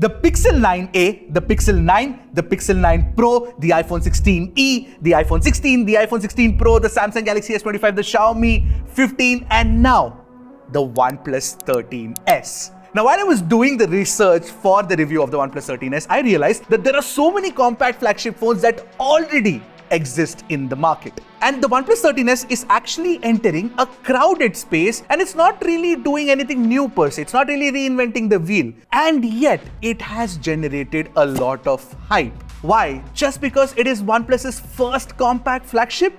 The Pixel 9a, the Pixel 9, the Pixel 9 Pro, the iPhone 16e, the iPhone 16, the iPhone 16 Pro, the Samsung Galaxy S25, the Xiaomi 15, and now the OnePlus 13s. Now, while I was doing the research for the review of the OnePlus 13s, I realized that there are so many compact flagship phones that already exist in the market. And the OnePlus 13s is actually entering a crowded space, and it's not really doing anything new per se. It's not really reinventing the wheel. And yet, it has generated a lot of hype. Why? Just because it is OnePlus's first compact flagship?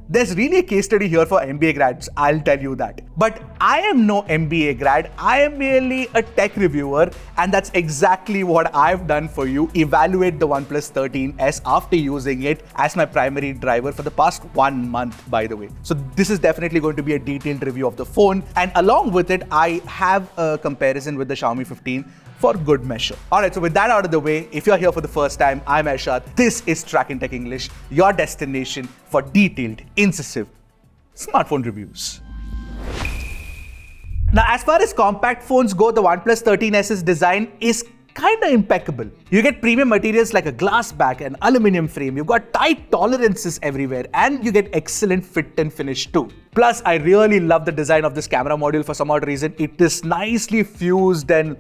There's really a case study here for MBA grads, I'll tell you that. But I am no MBA grad, I am merely a tech reviewer, and that's exactly what I've done for you. Evaluate the OnePlus 13s after using it as my primary driver for the past 1 month, by the way. So this is definitely going to be a detailed review of the phone, and along with it, I have a comparison with the Xiaomi 15 for good measure. Alright, so with that out of the way, if you're here for the first time, I'm Arshad. This is Trakin Tech English, your destination for detailed, incisive smartphone reviews. Now, as far as compact phones go, the OnePlus 13s's design is kinda impeccable. You get premium materials like a glass back and aluminum frame, you've got tight tolerances everywhere, and you get excellent fit and finish too. Plus, I really love the design of this camera module for some odd reason. It is nicely fused and,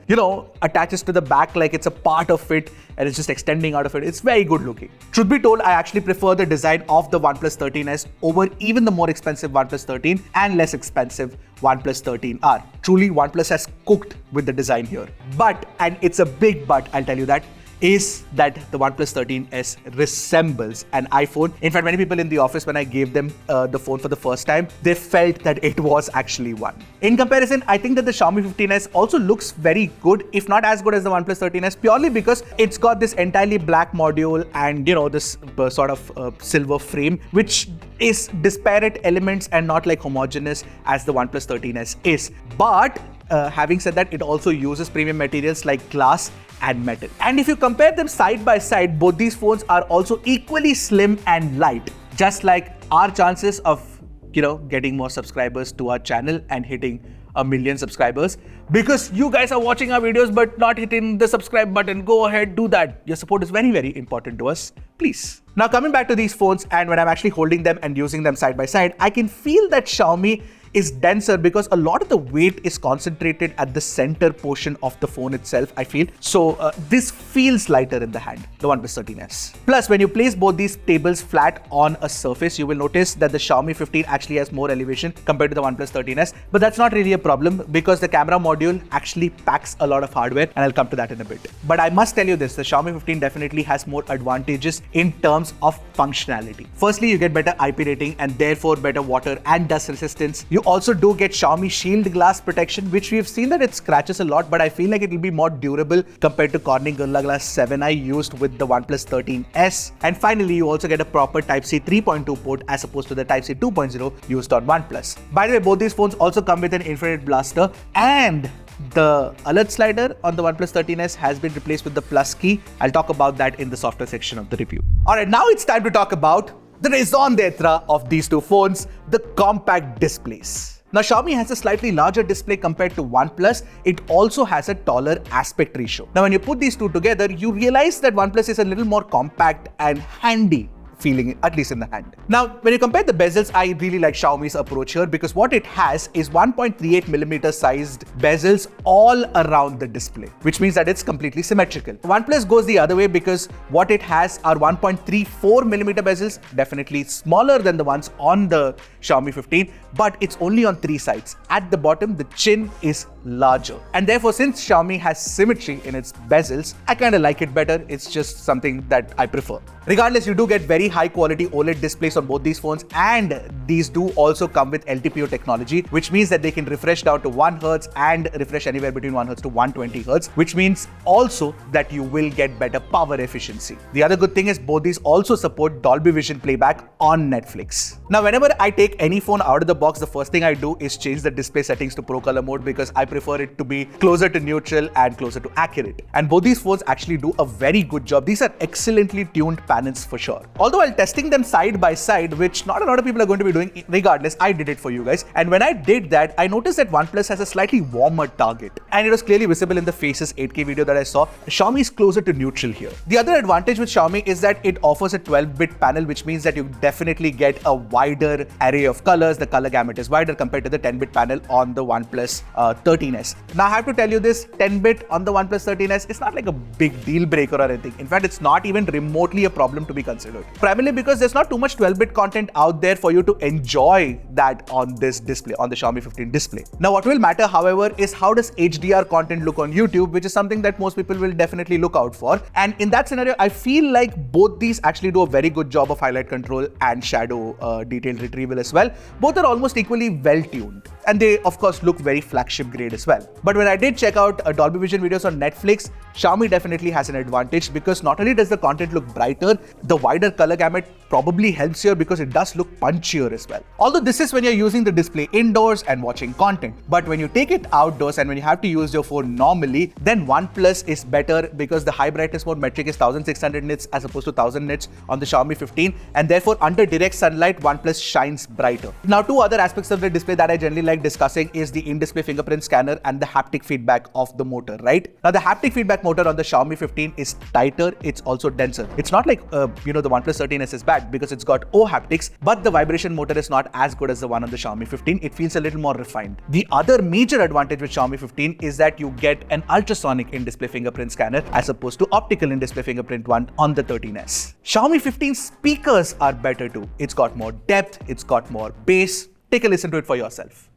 attaches to the back like it's a part of it and it's just extending out of it. It's very good looking. Truth be told, I actually prefer the design of the OnePlus 13s over even the more expensive OnePlus 13 and less expensive OnePlus 13R. Truly, OnePlus has cooked with the design here. But, and it's a big but, I'll tell you that, is that the OnePlus 13s resembles an iPhone. In fact, many people in the office, when I gave them the phone for the first time, they felt that it was actually one. In comparison, I think that the Xiaomi 15s also looks very good, if not as good as the OnePlus 13s, purely because it's got this entirely black module and, this sort of silver frame, which is disparate elements and not like homogeneous as the OnePlus 13s is. But having said that, it also uses premium materials like glass and metal. And if you compare them side by side, both these phones are also equally slim and light, just like our chances of, getting more subscribers to our channel and hitting 1 million subscribers. Because you guys are watching our videos but not hitting the subscribe button, go ahead, do that. Your support is very, very important to us. Please. Now, coming back to these phones, and when I'm actually holding them and using them side by side, I can feel that Xiaomi is denser because a lot of the weight is concentrated at the center portion of the phone itself, I feel. So this feels lighter in the hand, the OnePlus 13s. Plus, when you place both these tables flat on a surface, you will notice that the Xiaomi 15 actually has more elevation compared to the OnePlus 13s. But that's not really a problem because the camera module actually packs a lot of hardware, and I'll come to that in a bit. But I must tell you this, the Xiaomi 15 definitely has more advantages in terms of functionality. Firstly, you get better IP rating and therefore better water and dust resistance. You also do get Xiaomi Shield Glass protection, which we've seen that it scratches a lot, but I feel like it will be more durable compared to Corning Gorilla Glass 7i used with the OnePlus 13s. And finally, you also get a proper Type-C 3.2 port as opposed to the Type-C 2.0 used on OnePlus. By the way, both these phones also come with an infrared blaster, and the alert slider on the OnePlus 13s has been replaced with the plus key. I'll talk about that in the software section of the review. Alright, now it's time to talk about the raison d'etre of these two phones, the compact displays. Now, Xiaomi has a slightly larger display compared to OnePlus. It also has a taller aspect ratio. Now, when you put these two together, you realize that OnePlus is a little more compact and handy feeling, at least in the hand. Now, when you compare the bezels, I really like Xiaomi's approach here because what it has is 1.38mm sized bezels all around the display, which means that it's completely symmetrical. OnePlus goes the other way because what it has are 1.34mm bezels, definitely smaller than the ones on the Xiaomi 15, but it's only on 3 sides. At the bottom, the chin is larger. And therefore, since Xiaomi has symmetry in its bezels, I kind of like it better. It's just something that I prefer. Regardless, you do get very high quality OLED displays on both these phones, and these do also come with LTPO technology, which means that they can refresh down to 1 Hz and refresh anywhere between 1 Hz to 120 Hz, which means also that you will get better power efficiency. The other good thing is both these also support Dolby Vision playback on Netflix. Now, whenever I take any phone out of the box, the first thing I do is change the display settings to Pro Color mode because I prefer it to be closer to neutral and closer to accurate. And both these phones actually do a very good job. These are excellently tuned panels for sure. Although while testing them side by side, which not a lot of people are going to be doing, regardless, I did it for you guys. And when I did that, I noticed that OnePlus has a slightly warmer target. And it was clearly visible in the Faces 8K video that I saw. Xiaomi is closer to neutral here. The other advantage with Xiaomi is that it offers a 12-bit panel, which means that you definitely get a wider array of colors. The color gamut is wider compared to the 10-bit panel on the OnePlus 13s. Now, I have to tell you this, 10-bit on the OnePlus 13s, it's not like a big deal breaker or anything. In fact, it's not even remotely a problem to be considered. Primarily because there's not too much 12-bit content out there for you to enjoy that on this display, on the Xiaomi 15 display. Now, what will matter, however, is how does HDR content look on YouTube, which is something that most people will definitely look out for. And in that scenario, I feel like both these actually do a very good job of highlight control and shadow detail retrieval as well. Both are almost equally well tuned. And they, of course, look very flagship grade as well. But when I did check out Dolby Vision videos on Netflix, Xiaomi definitely has an advantage because not only does the content look brighter, the wider color gamut probably helps here because it does look punchier as well. Although this is when you're using the display indoors and watching content. But when you take it outdoors and when you have to use your phone normally, then OnePlus is better because the high brightness mode metric is 1600 nits as opposed to 1000 nits on the Xiaomi 15, and therefore under direct sunlight, OnePlus shines brighter. Now, two other aspects of the display that I generally like discussing is the in-display fingerprint scanner and the haptic feedback of the motor, right? Now, the haptic feedback motor on the Xiaomi 15 is tighter, it's also denser. It's not like, the OnePlus 13s is bad because it's got O haptics, but the vibration motor is not as good as the one on the Xiaomi 15. It feels a little more refined. The other major advantage with Xiaomi 15 is that you get an ultrasonic in-display fingerprint scanner as opposed to optical in-display fingerprint one on the 13s. Xiaomi 15 speakers are better too. It's got more depth, it's got more bass. Take a listen to it for yourself.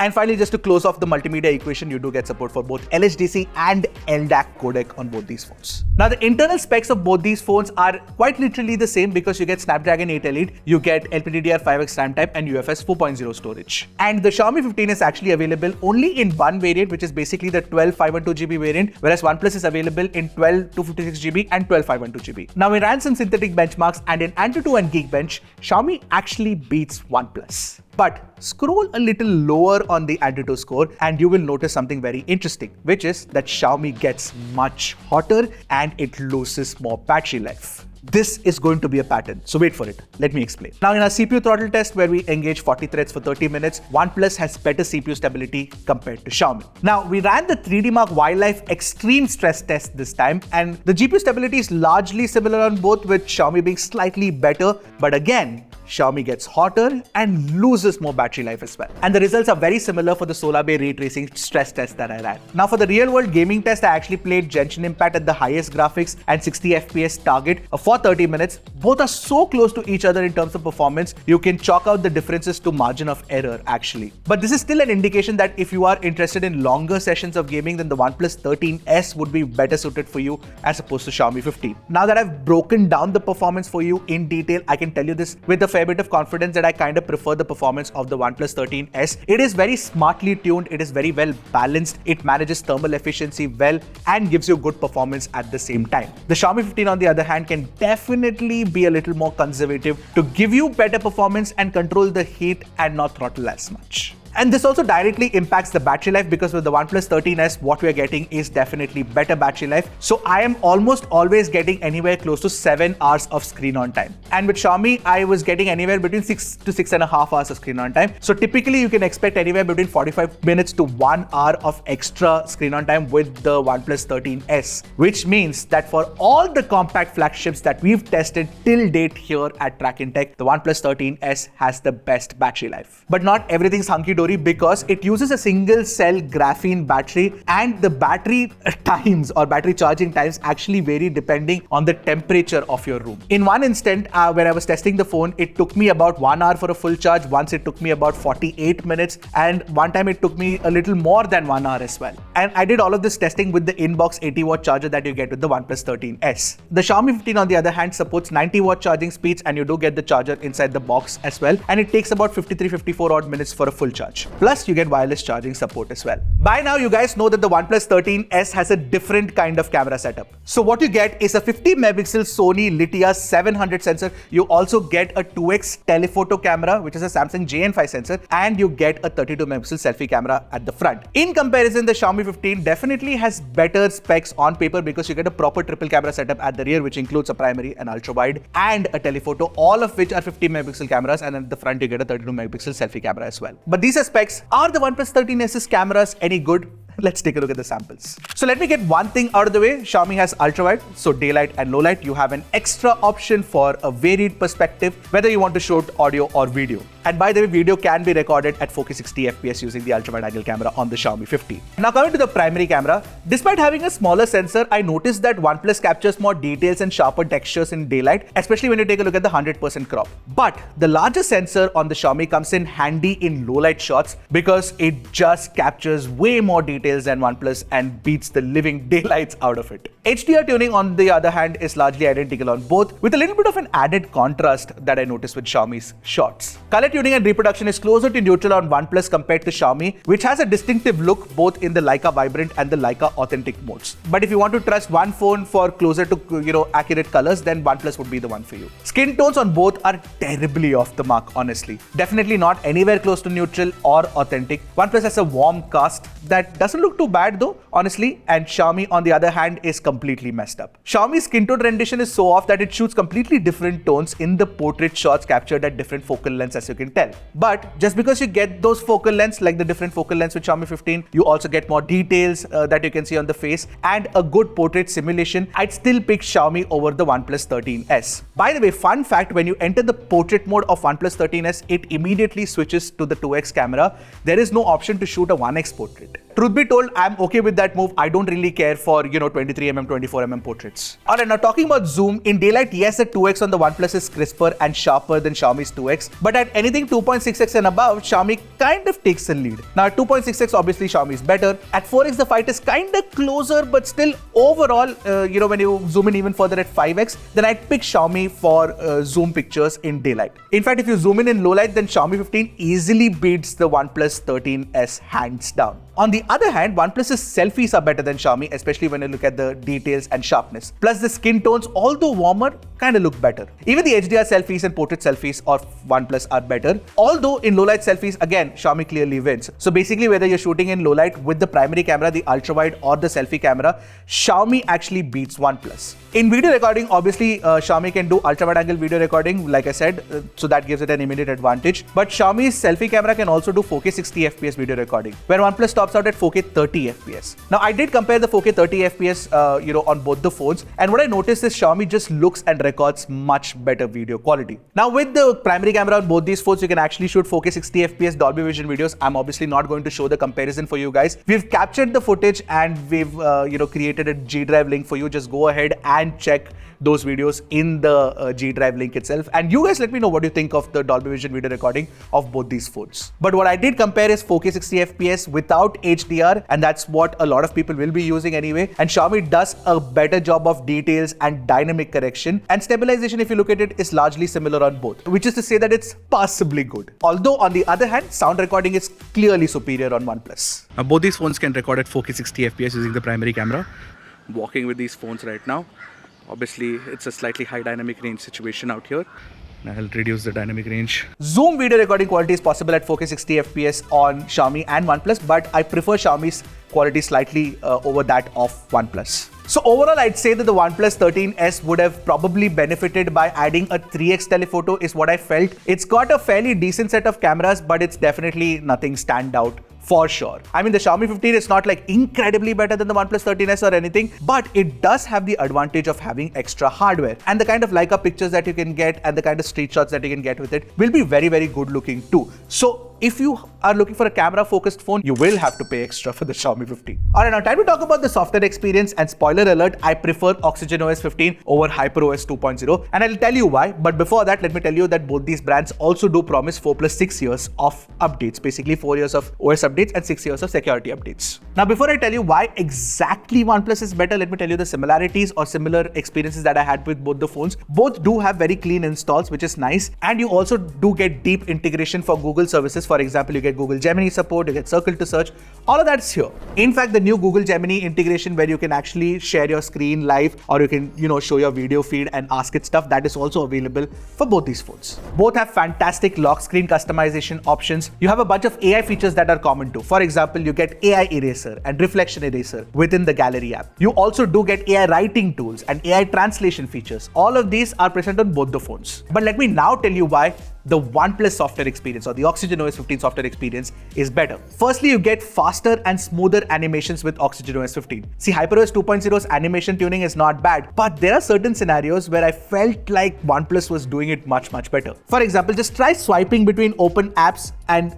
And finally, just to close off the multimedia equation, you do get support for both LHDC and LDAC codec on both these phones. Now, the internal specs of both these phones are quite literally the same because you get Snapdragon 8 Elite, you get LPDDR5X RAM type and UFS 4.0 storage. And the Xiaomi 15 is actually available only in one variant, which is basically the 12 512GB variant, whereas OnePlus is available in 12 256GB and 12 512GB. Now, we ran some synthetic benchmarks and in AnTuTu and Geekbench, Xiaomi actually beats OnePlus. But scroll a little lower on the AnTuTu score and you will notice something very interesting, which is that Xiaomi gets much hotter and it loses more battery life. This is going to be a pattern, so wait for it. Let me explain. Now, in our CPU throttle test where we engage 40 threads for 30 minutes, OnePlus has better CPU stability compared to Xiaomi. Now, we ran the 3D Mark Wildlife Extreme stress test this time, and the GPU stability is largely similar on both, with Xiaomi being slightly better, but again, Xiaomi gets hotter and loses more battery life as well. And the results are very similar for the Solar Bay ray tracing stress test that I ran. Now, for the real world gaming test, I actually played Genshin Impact at the highest graphics and 60 FPS target for 30 minutes. Both are so close to each other in terms of performance, you can chalk out the differences to margin of error actually. But this is still an indication that if you are interested in longer sessions of gaming, then the OnePlus 13s would be better suited for you as opposed to Xiaomi 15. Now that I've broken down the performance for you in detail, I can tell you this with a fair bit of confidence that I kind of prefer the performance of the OnePlus 13s. It is very smartly tuned, it is very well balanced, it manages thermal efficiency well and gives you good performance at the same time. The Xiaomi 15 on the other hand can definitely be a little more conservative to give you better performance and control the heat and not throttle as much. And this also directly impacts the battery life because with the OnePlus 13s, what we're getting is definitely better battery life. So I am almost always getting anywhere close to 7 hours of screen on time. And with Xiaomi, I was getting anywhere between 6 to 6.5 hours of screen on time. So typically you can expect anywhere between 45 minutes to 1 hour of extra screen on time with the OnePlus 13s, which means that for all the compact flagships that we've tested till date here at Trakin Tech, the OnePlus 13s has the best battery life. But not everything's hunky-dory because it uses a single cell graphene battery and the battery times or battery charging times actually vary depending on the temperature of your room. In one instant, when I was testing the phone, it took me about 1 hour for a full charge. Once it took me about 48 minutes and one time it took me a little more than 1 hour as well. And I did all of this testing with the inbox 80 watt charger that you get with the OnePlus 13s. The Xiaomi 15 on the other hand supports 90 watt charging speeds and you do get the charger inside the box as well. And it takes about 53-54 odd minutes for a full charge. charge. Plus, you get wireless charging support as well. By now, you guys know that the OnePlus 13s has a different kind of camera setup. So what you get is a 50 megapixel Sony Litia 700 sensor. You also get a 2x telephoto camera, which is a Samsung JN5 sensor, and you get a 32 megapixel selfie camera at the front. In comparison, the Xiaomi 15 definitely has better specs on paper because you get a proper triple camera setup at the rear, which includes a primary, an ultra wide, and a telephoto, all of which are 50 megapixel cameras, and at the front you get a 32 megapixel selfie camera as well. But these are specs. Are the OnePlus 13s's cameras any good? Let's take a look at the samples. So let me get one thing out of the way. Xiaomi has ultra wide, so daylight and low light. You have an extra option for a varied perspective, whether you want to shoot audio or video. And by the way, video can be recorded at 4K 60 FPS using the ultra wide angle camera on the Xiaomi 15. Now coming to the primary camera, despite having a smaller sensor, I noticed that OnePlus captures more details and sharper textures in daylight, especially when you take a look at the 100% crop. But the larger sensor on the Xiaomi comes in handy in low light shots because it just captures way more details than OnePlus and beats the living daylights out of it. HDR tuning, on the other hand, is largely identical on both, with a little bit of an added contrast that I noticed with Xiaomi's shots. Color tuning and reproduction is closer to neutral on OnePlus compared to Xiaomi, which has a distinctive look both in the Leica Vibrant and the Leica Authentic modes. But if you want to trust one phone for closer to accurate colors, then OnePlus would be the one for you. Skin tones on both are terribly off the mark, honestly. Definitely not anywhere close to neutral or authentic. OnePlus has a warm cast that doesn't look too bad though, honestly, and Xiaomi on the other hand is completely messed up. Xiaomi's skin tone rendition is so off that it shoots completely different tones in the portrait shots captured at different focal lengths, as you can tell. But just because you get those focal lengths, like the different focal lengths with Xiaomi 15, you also get more details that you can see on the face and a good portrait simulation. I'd still pick Xiaomi over the OnePlus 13s. By the way, fun fact, when you enter the portrait mode of OnePlus 13s, it immediately switches to the 2x camera. There is no option to shoot a 1x portrait. Truth be told, I'm okay with that move. I don't really care for, 23mm, 24mm portraits. Alright, now talking about zoom, in daylight, yes, the 2x on the OnePlus is crisper and sharper than Xiaomi's 2x, but at anything 2.6x and above, Xiaomi kind of takes the lead. Now at 2.6x, obviously Xiaomi is better. At 4x, the fight is kind of closer, but still overall, when you zoom in even further at 5x, then I'd pick Xiaomi for zoom pictures in daylight. In fact, if you zoom in low light, then Xiaomi 15 easily beats the OnePlus 13s hands down. On the other hand, OnePlus's selfies are better than Xiaomi, especially when you look at the details and sharpness. Plus the skin tones, although warmer, kind of look better. Even the HDR selfies and portrait selfies of OnePlus are better. Although in low light selfies, again, Xiaomi clearly wins. So basically, whether you're shooting in low light with the primary camera, the ultra wide, or the selfie camera, Xiaomi actually beats OnePlus. In video recording, obviously, Xiaomi can do ultra wide angle video recording, like I said, so that gives it an immediate advantage. But Xiaomi's selfie camera can also do 4K 60 FPS video recording, where OnePlus tops out at 4K 30 FPS. Now, I did compare the 4K 30 FPS, on both the phones, and what I noticed is Xiaomi just looks and records much better video quality. Now, with the primary camera on both these phones, you can actually shoot 4K 60 FPS Dolby Vision videos. I'm obviously not going to show the comparison for you guys. We've captured the footage and we've, created a G Drive link for you. Just go ahead and check those videos in the G Drive link itself. And you guys let me know what you think of the Dolby Vision video recording of both these phones. But what I did compare is 4K 60 FPS without HDR, and that's what a lot of people will be using anyway. And Xiaomi does a better job of details and dynamic correction. And stabilization, if you look at it, is largely similar on both, which is to say that it's passably good. Although on the other hand, sound recording is clearly superior on OnePlus. Now both these phones can record at 4K 60 FPS using the primary camera. I'm walking with these phones right now. Obviously, it's a slightly high dynamic range situation out here. I'll reduce the dynamic range. Zoom video recording quality is possible at 4K 60 FPS on Xiaomi and OnePlus, but I prefer Xiaomi's quality slightly over that of OnePlus. So overall, I'd say that the OnePlus 13s would have probably benefited by adding a 3x telephoto is what I felt. It's got a fairly decent set of cameras, but it's definitely nothing standout for sure. I mean, the Xiaomi 15 is not like incredibly better than the OnePlus 13s or anything, but it does have the advantage of having extra hardware, and the kind of Leica pictures that you can get and the kind of street shots that you can get with it will be very, very good looking too. So if you are looking for a camera focused phone, you will have to pay extra for the Xiaomi 15. Alright, now time to talk about the software experience, and spoiler alert, I prefer OxygenOS 15 over HyperOS 2.0, and I'll tell you why. But before that, let me tell you that both these brands also do promise 4+6 years of updates, basically 4 years of OS updates and 6 years of security updates. Now before I tell you why exactly OnePlus is better, let me tell you the similarities or similar experiences that I had with both the phones. Both do have very clean installs, which is nice, and you also do get deep integration for Google services For example, you get Google Gemini support, you get Circle to Search, all of that's here. In fact, the new Google Gemini integration where you can actually share your screen live, or you can, show your video feed and ask it stuff, that is also available for both these phones. Both have fantastic lock screen customization options. You have a bunch of AI features that are common too. For example, you get AI eraser and reflection eraser within the Gallery app. You also do get AI writing tools and AI translation features. All of these are present on both the phones. But let me now tell you why the OnePlus software experience or the Oxygen OS 15 software experience is better. Firstly, you get faster and smoother animations with Oxygen OS 15. See, HyperOS 2.0's animation tuning is not bad, but there are certain scenarios where I felt like OnePlus was doing it much better. For example, just try swiping between open apps and,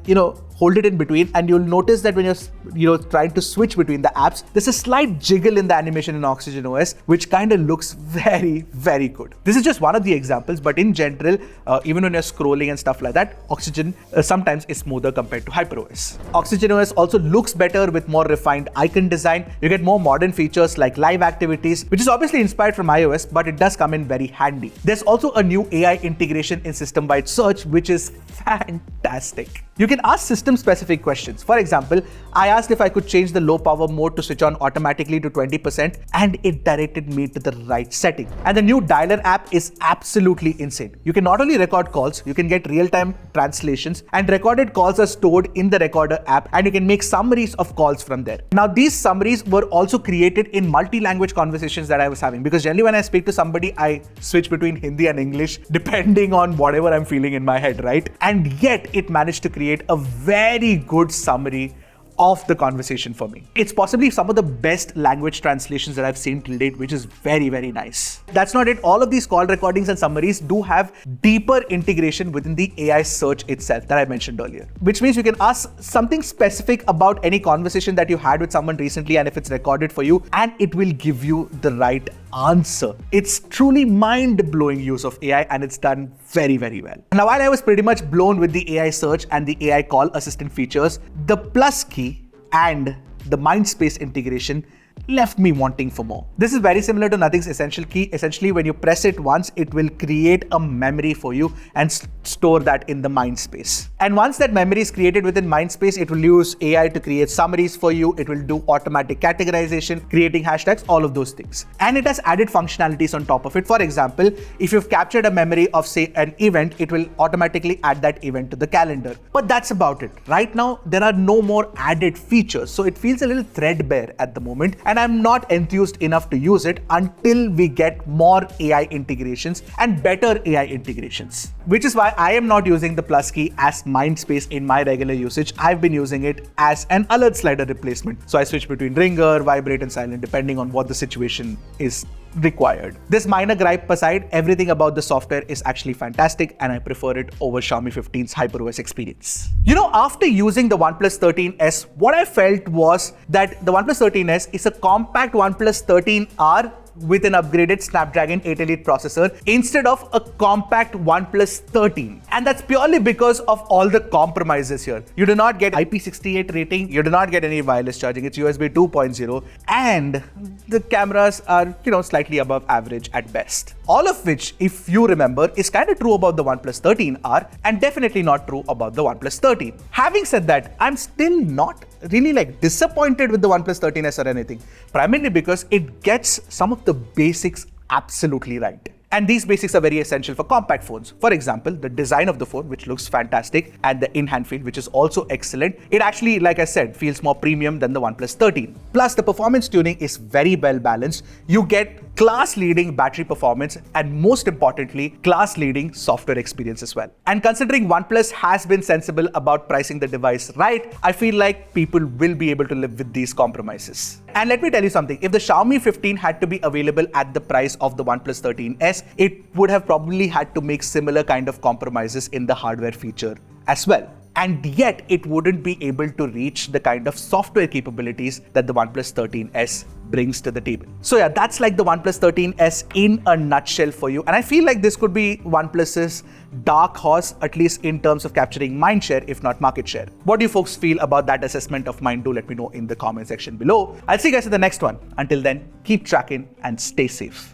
hold it in between, and you'll notice that when you're trying to switch between the apps, there's a slight jiggle in the animation in Oxygen OS, which kind of looks very good. This is just one of the examples, but in general, even when you're scrolling and stuff like that, Oxygen sometimes is smoother compared to HyperOS. Oxygen OS also looks better with more refined icon design. You get more modern features like live activities, which is obviously inspired from iOS, but it does come in very handy. There's also a new AI integration in system-wide search, which is fantastic. You can ask system-specific questions. For example, I asked if I could change the low power mode to switch on automatically to 20%, and it directed me to the right setting. And the new Dialer app is absolutely insane. You can not only record calls, you can get real-time translations, and recorded calls are stored in the Recorder app, and you can make summaries of calls from there. Now, these summaries were also created in multi-language conversations that I was having, because generally when I speak to somebody, I switch between Hindi and English depending on whatever I'm feeling in my head, right? And yet it managed to create a very good summary of the conversation for me. It's possibly some of the best language translations that I've seen till date, which is very nice. That's not it. All of these call recordings and summaries do have deeper integration within the AI search itself that I mentioned earlier, which means you can ask something specific about any conversation that you had with someone recently, and if it's recorded for you, and it will give you the right answer. It's truly mind-blowing use of AI, and it's done very well. Now, while I was pretty much blown with the AI search and the AI call assistant features, the plus key and the Mindspace integration left me wanting for more. This is very similar to Nothing's Essential Key. Essentially, when you press it once, it will create a memory for you and store that in the Mindspace. And once that memory is created within Mindspace, it will use AI to create summaries for you. It will do automatic categorization, creating hashtags, all of those things. And it has added functionalities on top of it. For example, if you've captured a memory of, say, an event, it will automatically add that event to the calendar. But that's about it. Right now, there are no more added features, so it feels a little threadbare at the moment. And I'm not enthused enough to use it until we get more AI integrations and better AI integrations. Which is why I am not using the plus key as Mindspace in my regular usage. I've been using it as an alert slider replacement. So I switch between ringer, vibrate, and silent depending on what the situation is required. This minor gripe aside, everything about the software is actually fantastic, and I prefer it over Xiaomi 15's HyperOS experience. After using the OnePlus 13s, what I felt was that the OnePlus 13s is a compact OnePlus 13R with an upgraded Snapdragon 8 Elite processor instead of a compact OnePlus 13. And that's purely because of all the compromises here. You do not get IP68 rating, you do not get any wireless charging, it's USB 2.0, and the cameras are, slightly above average at best. All of which, if you remember, is kind of true about the OnePlus 13R and definitely not true about the OnePlus 13. Having said that, I'm still not really disappointed with the OnePlus 13s or anything, primarily because it gets some of the basics absolutely right. And these basics are very essential for compact phones. For example, the design of the phone, which looks fantastic, and the in-hand feel, which is also excellent. It actually, like I said, feels more premium than the OnePlus 13. Plus, the performance tuning is very well balanced. You get class-leading battery performance, and most importantly, class-leading software experience as well. And considering OnePlus has been sensible about pricing the device right, I feel like people will be able to live with these compromises. And let me tell you something, if the Xiaomi 15 had to be available at the price of the OnePlus 13s, it would have probably had to make similar kind of compromises in the hardware feature as well. And yet it wouldn't be able to reach the kind of software capabilities that the OnePlus 13s brings to the table. So yeah, that's like the OnePlus 13s in a nutshell for you. And I feel like this could be OnePlus's dark horse, at least in terms of capturing mindshare, if not market share. What do you folks feel about that assessment of mine? Do let me know in the comment section below. I'll see you guys in the next one. Until then, keep tracking and stay safe.